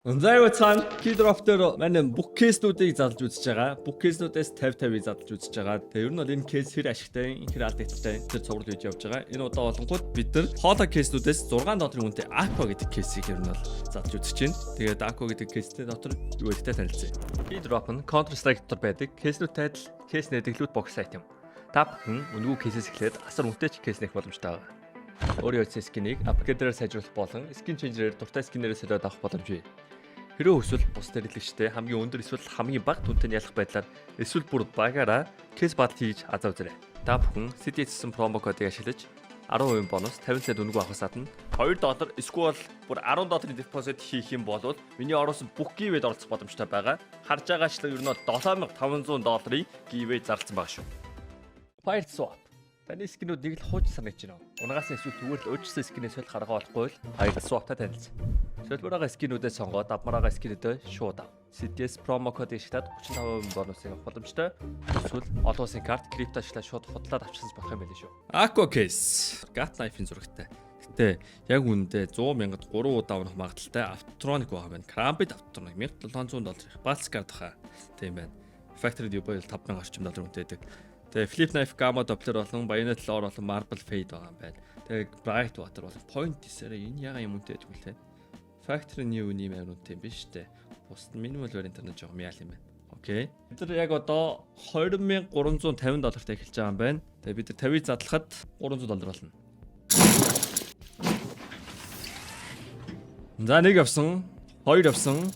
За цаана Keydrop дээр манай бүх кейснүүдийг задлж үзэж байгаа. Бүх кейснүүдээс 50-50 задлж үзэж байгаа. Тэгээ ер нь бол энэ кейс хэр ашигтай, хэр алдагдaltaй тэр цуврал видео явж байгаа. Энэ удаа болонгууд бид нар хоолой кейснүүдээс 6 долларын үнэтэй Aqua гэдэг кейсийг ер нь бол задлж үзэж байна. Тэгээд Aqua гэдэг кейстэй дотор юу гэдэгтэй танилцъя. Keydrop нь Counter-Strike дотор байдаг кейснүүдтэй адил кейс нэдэглүүд бокс сайт юм. Та бүхэн үнэгүй кейсээс эхлээд асар үнэтэй ч кейс нэх боломжтой байгаа. Өөрийн утсан скинийг апгрейдерээр сайжруулах болон скин ченжерээр дуртай скинээрээ солиод авах боломжтой. Хэрвээ эсвэл бус хэрэглэгчтэй хамгийн өндөр эсвэл хамгийн бага түнтэй ялах байдлаар эсвэл бүр багаараа кейс бат хийж азав зэрэг. Та бүхэн CDS промо кодыг ашиглаж 10% бонус 50 цент үнэгүй авахаас гадна $2 эсвэл бүр $10 депозит хийх юм бол миний ороосон бүх гивэд оролцох боломжтой байгаа. Харж байгаачлан ер нь $7500 гивэ зарласан байгаа шүү. Fire swap. Таны скинүүд нэг л хууч санагдаж байна. Унагаас эсвэл зүгээр л өөрчлөсөн скинээс л гаргаа болохгүй л Fire swap-тай танилцсан. Төлбөрөөгөө скинүүдээ сонгоод авмараагаа скинүүдээ шууд ав. CDS промо код ашиглаад 35% бонусыг авах боломжтой. Эсвэл олон улсын карт крипто ашиглаад шууд худлаад авчихсан болох юм байл шүү. Aqua case. Gat knife-ийн зурагтай. Гэтэ яг үүндээ 100,000-д 3 удаа унах магадaltaй автотроник байгаа байна. Крambit автотроник $1700 Baltic card хаа. Тийм байна. Factory юу боёл $5,000 орчим доллар үнэтэй байдаг. Тэгээ Flip Knife Gamma Doppler болон Bayonet Lore болон Marble Fade байгаа юм байна. Тэгээ Bright Water болон Point Desert энэ яга юм үнэтэй тэгвэл те. Factory new юм үнэтэй юм биш үү? Бус minimal variant нь жоохон яал юм байна. Окей. Бид нар яг одоо $20,350-тай эхэлж байгаа юм байна. Тэгээ бид нар 50-ыг задлахад $300 болно. За нэг авсан, хоёр авсан.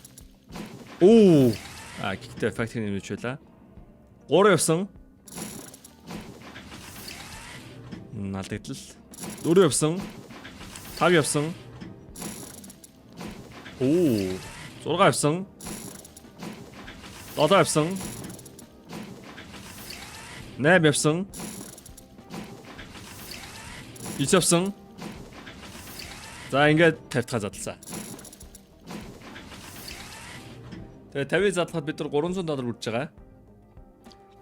Оо. Гэхдээ Factory new чуулаа. 3 авсан. Алдагдлал 4 явсан 5 явсан оо 6 явсан 7 явсан 8 явсан 9 явсан за ингээд 50-аа задлаа. Тэгээ 50-ыг задлахад бид нар $300 үрж байгаа.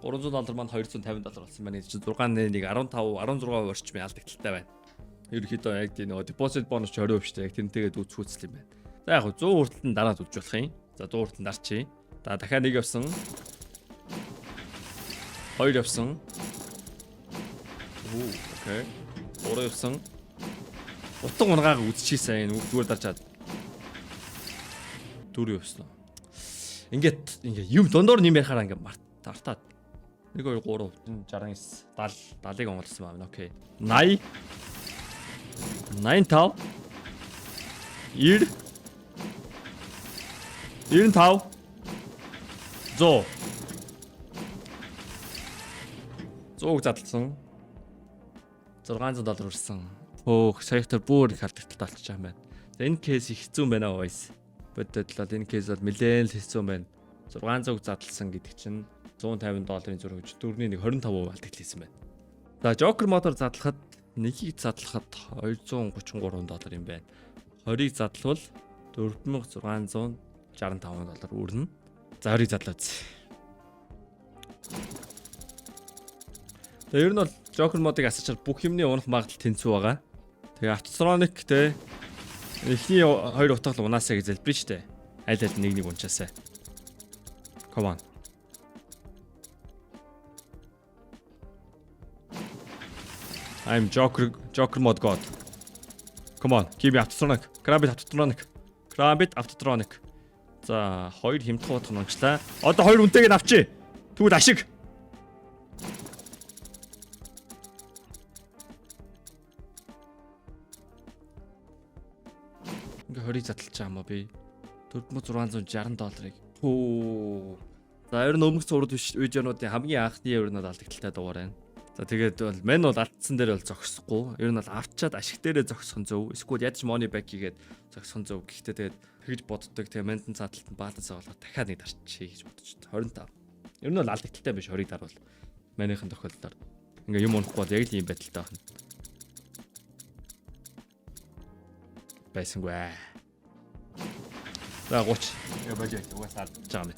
$300 маань $250 болсон байна. 6-ны нэг 15 16% орчмын алдагдaltaй байна. Ерөнхийдөө яг тийм нөгөө deposit bonus 20% шүү дээ. Яг тэнтэйгээ үзүүцэл юм байна. За яг 100 хүртэл нь дараад үзэж болох юм. За 100 хүртэл дарчий. За дахиад нэг явсан. 2 явсан. Оо окей. 3 явсан. Утга унгааг үзчихсэн зүгээр дарчаад. 4 явсан. Ингээд юм дундуур нэм ярихаараа ингээд мартаад 1 2 3 69 70 70-ыг онгоолсон байна. Окей. 80 95 90 95 100 100-г задлсан. $600 өрсөн. Хөөх, саяхтар бүр их алдагдaltaй болчих юм байна. За энэ кейс их хэцүү байна guys. Бододлоо энэ кейс бол нэлээд л хэцүү байна. 600-г задлсан гэдэг чинь $150-ийн зураг гэж дөрвний нэг 25% алдагдсан байна. За Joker модоор задлахад нэгийг задлахад $233 юм байна. 20-ыг задлавал $4,665 үрнэ. За 20-ыг задлаа үз. Тэгээ ер нь бол Joker модыг асуучаар бүх юмны унах магадлал тэнцүү байгаа. Тэгээ автотроник те эхний 2 утгал унаасаа гэж залбирэн штэ. Аль аль нэг унчаасаа. Come on. I'm Joker mod god. Come on, give me autotronic. Krambit autotronic. За 2 хэмтэх утга нунчлаа. Одоо 2 үнтэйг нь авчи. Тэгвэл ашиг. Ингээ 20-ыг задлаж байгаа юм аа би. $4,660-ыг. Хөө. За ер нь өмнөх зураг видеонуудын хамгийн анхны ер нь алдагдaltaй дугаар байна. За тэгээд бол мен бол алдсан дээр бол зогсохгүй. Ер нь бол авчаад ашиг дээрээ зогсох нь зөв. Эсвэл ядч money back хийгээд зогсох нь зөв. Гэхдээ тэгээд тэгж боддог. Тэгээ ментэн задлалт нь баатасаа болоод дахиад нэг дарчий гэж бодож байна. 25. Ер нь бол алдагдaltaй биш 20-ыг дарвал. Манийхэн тохиолдолд ингээ юм унахгүй бол яг л ийм байдалтай байна. Байсангүй. За 30. Я бажай угаасаа жаам.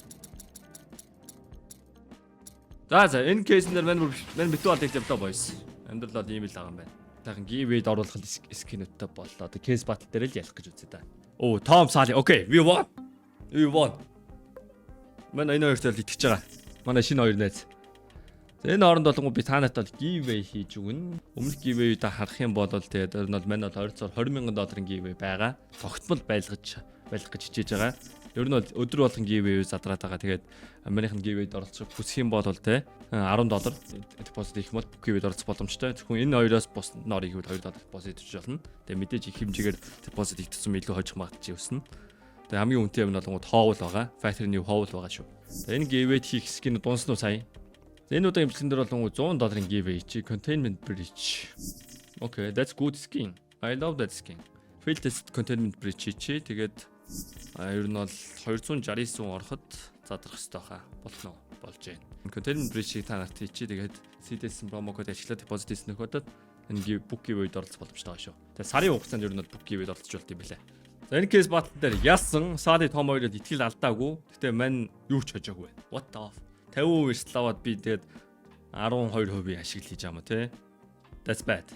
За энэ кейснээр мань битүү алдагт явлаа boys. Амьдрал ийм л байгаа юм байна. Тахан гивэд оруулах скинүүдтэй боллоо. Кейс батл дээр л ялах гэж үзье да. Oh, Tom Sally. Okay, we won. Ивон. Манай энэ хоёрт л итгэж байгаа. Манай шинэ хоёр найз. Энэ хооронд болон би та нарт бол giveaway хийж өгнө. Өмнөх giveaway та харах юм бол тэгээд энэ бол манай бол $20,000 giveaway байгаа. Тогтмол байлгаж хичээж байгаа. Ер нь бол өдөр болгон giveaway задраад байгаа. Тэгээд Америкийн giveaway-д оролцох хүсэх юм бол те $10 deposit хийх бол giveaway-д оролцох боломжтой. Зөвхөн энэ хоёроос бус нор хийвэл $2 deposit хийж болно. Тэгээд мэдээж их хэмжээгээр deposit хийгдсэн илүү хожих магадгүй өснө. Тэгээд хамгийн үнэтэй юм бол хоовол байгаа. Factory-ний хоовол байгаа шүү. Тэгээд энэ giveaway хийх скин дуусна уу сая? Энэ удаагийн имплэн дээр бол $100 giveaway чи containment breach. Okay, that's good skin. I love that skin. Fail test containment breach чи тэгээд ер нь бол 269 ороход задрах хэрэгтэй хаа. Болно уу? Болж байна. Containment breach-ийг та нарт хийчи тэгээд CDS promo code ашиглаад deposit хийсэн нөхөдөд энэ book giveaway-д оролцох боломжтой байгаа шүү. Тэгээд сарын хугацаанд ер нь бол book giveaway-д оролцож болт юм билээ. За энэ case battle дээр яасан Сади том хоёрод итгэл алдаагүй. Гэтэ мань юу ч хожоогүй байна. What the 50% славаад би тэгээд 12% ашигла хийж байгаа юм те. That's bad.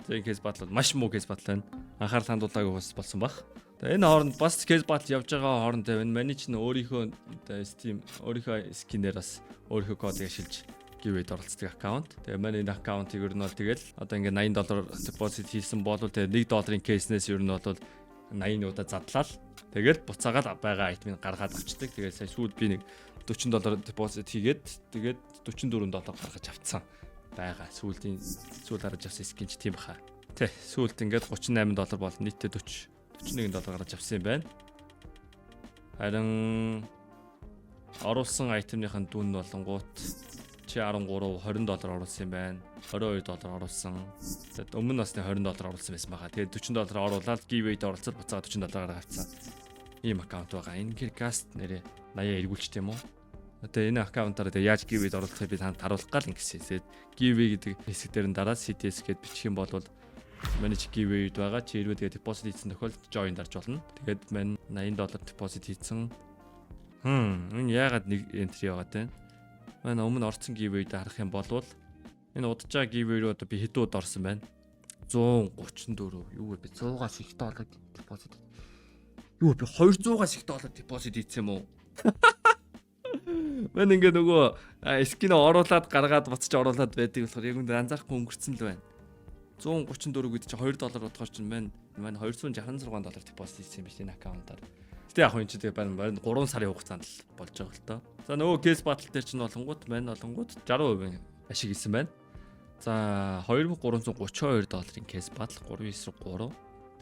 За энэ case battle маш муу case battle байна. Анхаарал хандуулаагүй болсон баг. Тэгээ энэ хооронд бас case battle явж байгаа хооронд энэ manage нь өөрийнхөө Steam өөрийнхөө skin-ээр бас өөрийнхөө кодыг ашиглаж giveaway-д оролцдог аккаунт. Тэгээ манай энэ аккаунтыг ер нь бол тэгэл одоо ингээ $80 deposit хийсэн бол тэгээ $1 case-нээс ер нь бол 80 удаа задлал. Тэгээд буцаагаад байгаа айтмыг гаргаад авчдаг. Тэгээд сая сүүлд би нэг $40 deposit хийгээд тэгээд $44 гаргаж авцсан байгаа. Сүүл харж авсан скин ч тийм баха. Тэ сүүлд ингээд $38 бол нийтдээ $41 гаргаж авсан юм байна. Харин оруулсан айтемныхын дүн болонгууд чи 13 $20 оруулсан юм байна. $22 оруулсан. Тэгээд өмнө насны $20 оруулсан байсан байгаа. Тэгээд $40 оруулаад giveaway-д оролцоод буцаад $40 гаргаж авцсан. Ийм аккаунт байгаа. Энэ Gearcast нэрээ 80 эргүүлчтэй юм уу? Одоо энэ аккаунтаар яаж giveaway-д оролцохыг би танд харуулах гал ингэсэн. Тэгээд giveaway гэдэг хэсэг дээр нь дараа CTS гэд бичих юм бол manage giveaway-д байгаа. Чи хэрвээ тэгээд deposit хийсэн тохиолдолд join дарж болно. Тэгээд мань $80 deposit хийсэн. Энэ яагаад нэг entry яваад байна? Манай өмнө орцсон giveaway-д харах юм бол энэ удажаа giveaway-руу одоо би хэд удаа орсон байна? 134. Юу вэ? Би 100-аас их доллар deposit. Юу би 200-аас их доллар deposit хийсэн юм уу? Мэн ингээ нөгөө скин оруулаад гаргаад буцаж оруулаад байдаг болохоор яг үндэ анзаарахгүй өнгөрцөн л байна. 134 гэдэг чинь $2 бодгоор чинь маань $266 deposit хийсэн юм биш энэ аккаунтаар. Гэтэ яг энэ чинь байна 3 сарын хугацаанд л болж байгаа л тоо. За нөгөө case battle дээр чинь болонгууд 60% ашиг хийсэн байна. За $2332 case battle 393.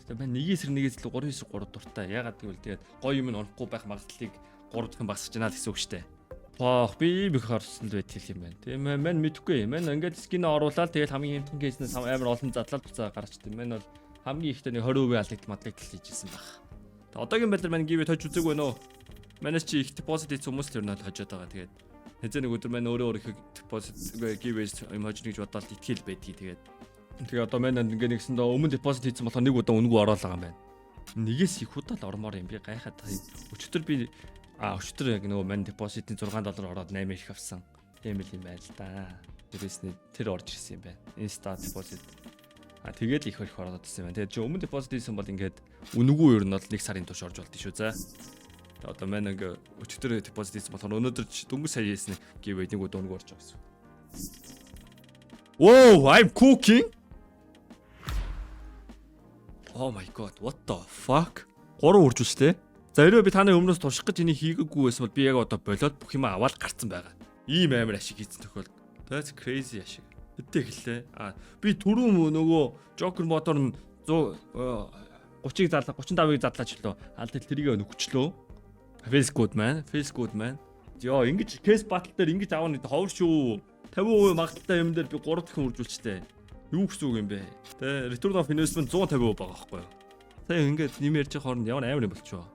Тэгээ байна 1-1-1-1 3-9-3 дуртай. Ягаад гэвэл тэгээд гоё юм орохгүй байх магадлалыг 3 дахин багасгаж байна л гэсэн үг шүү дээ. Би их харсан л байт юм байна. Тийм мань мэдэхгүй. Мань ингээд скин оруулаад тэгэл хамгийн хэмтэн кейснээс амар олон задлаад буцаа гарчд. Мань бол хамгийн ихтэй нэг 20% алдагд мадлагдал хийжсэн баг. Тэгээ одоогийн байдлаар мань giveaway тож үзэг байна уу? Манайс чи их deposit хийсэн хүмүүс л ер нь хожоод байгаа. Тэгээд хэзээ нэг өдөр мань өөрөө их deposit giveaway юм хожно гэж бодоод итгэл байдгийг тэгээд. Тэгээ одоо мань ингээд нэгсэндээ өмнө deposit хийсэн болохоор нэг удаа үнэгүй ороод байгаа юм байна. Нэгээс их удаа л ормоор юм би гайхаад байгаа. Өчтөр би өчтөр яг нөгөө мань deposit-ийн $6 ороод 8 их авсан. Тийм л юм байл та. Тэрээсний тэр орж ирсэн юм байна. Insta deposit. Тэгээд их их ороод ирсэн юм байна. Тэгээд чи өмнө deposit хийсэн бол ингээд үнэгүй ер нь бол 1 сарын турш орж болдсон шүү за. Одоо мань ингээ өчтөр deposit хийсэн болохоор өнөөдөр дөнгөж сая хийсэн giveaway нэг удаа үнэгүй орж байгаа гэсэн. Whoa, I'm cooking. Oh my god, what the fuck? 3 үржүүлжтэй. За хэрвээ би таны өмнөөс турших гэж энийг хийгээгүй байсан бол би яг одоо болоод бүх юм аваад гарцсан байгаа. Ийм амар ашиг хийсэн тохиолдол. That's crazy ашиг. Хэдтэй хэллээ. Би түрүүн нөгөө Joker мотор нь 30-ыг задлаа, 35-ыг задлаач лөө. Алдал тэрийг нөхчлөө. Face good man. Йоо, ингэж case battle дээр ингэж аавна ховор шүү. 50% магадaltaй юм дээр би 3 дахин үржүүлжтэй. Юу гэсэн үг юм бэ? Тэ return of investment 150% байгаа байхгүй юу? Сая ингэж нэмэрч хооронд ямар амар юм болчихоо.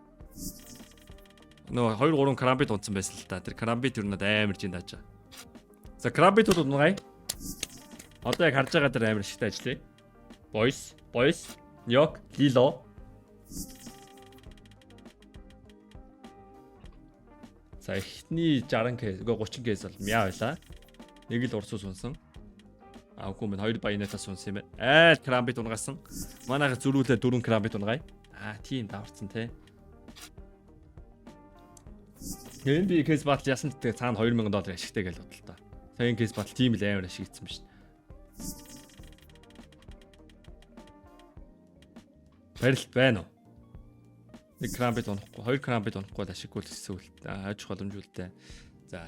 Нөө 2-3 карамбит унтсан байсан л та. Тэр карамбит юу надад амар жин даачаа. За карамбитууд унгай. Одоо яг харж байгаа тэр амар шигтэй ажиллая. Boys, Yok, Lilo. За эхний 60k, 30k бол мяа байлаа. Нэг л урсус унсан. Үгүй мэн 2 баянатаас унсан юм байна. Карамбит унгасан. Манайха зөрүүлээ 4 карамбит унгай. Тийм даварцсан те. Энэ би кейс батл яасан гэдэг цаана $2000 ашигтай гэж бодлоо та. Саяын кейс батл тийм л амар ашигдсан ба шүү. Барилт байна уу? Нэг крамбит унахгүй, 2 крамбит унахгүй ашиггүй л гэсэн үг. Хойч боломжуултай. За.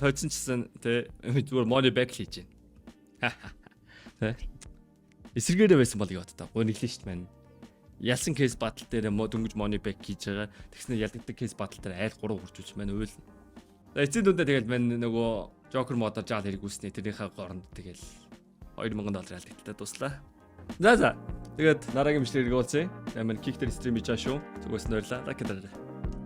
Тойцсон чсэн тэ зүгээр money back хийж байна. Тэ. Эсэргээрээ байсан бол яваад та. Гоо нэглэн шүү дээ. Ялсан кейс батл дээр дөнгөж money back хийж байгаа. Тэгснээр ялдагдаг кейс батл дээр айл 3 хурж үз маань уйл. За эцсийн дүндээ тэгэл мань нөгөө Joker модоор жаал хэрэг үүснэ. Тэрийнхээ горонд тэгэл $2000 алдагталтаа дуслаа. За. Тэгээд дараагийн бичлэгийг уулзъя. Амин кик дээр стрим хийж байгаа шүү. Зүгээс нь баярлалаа. Лайк дараарай.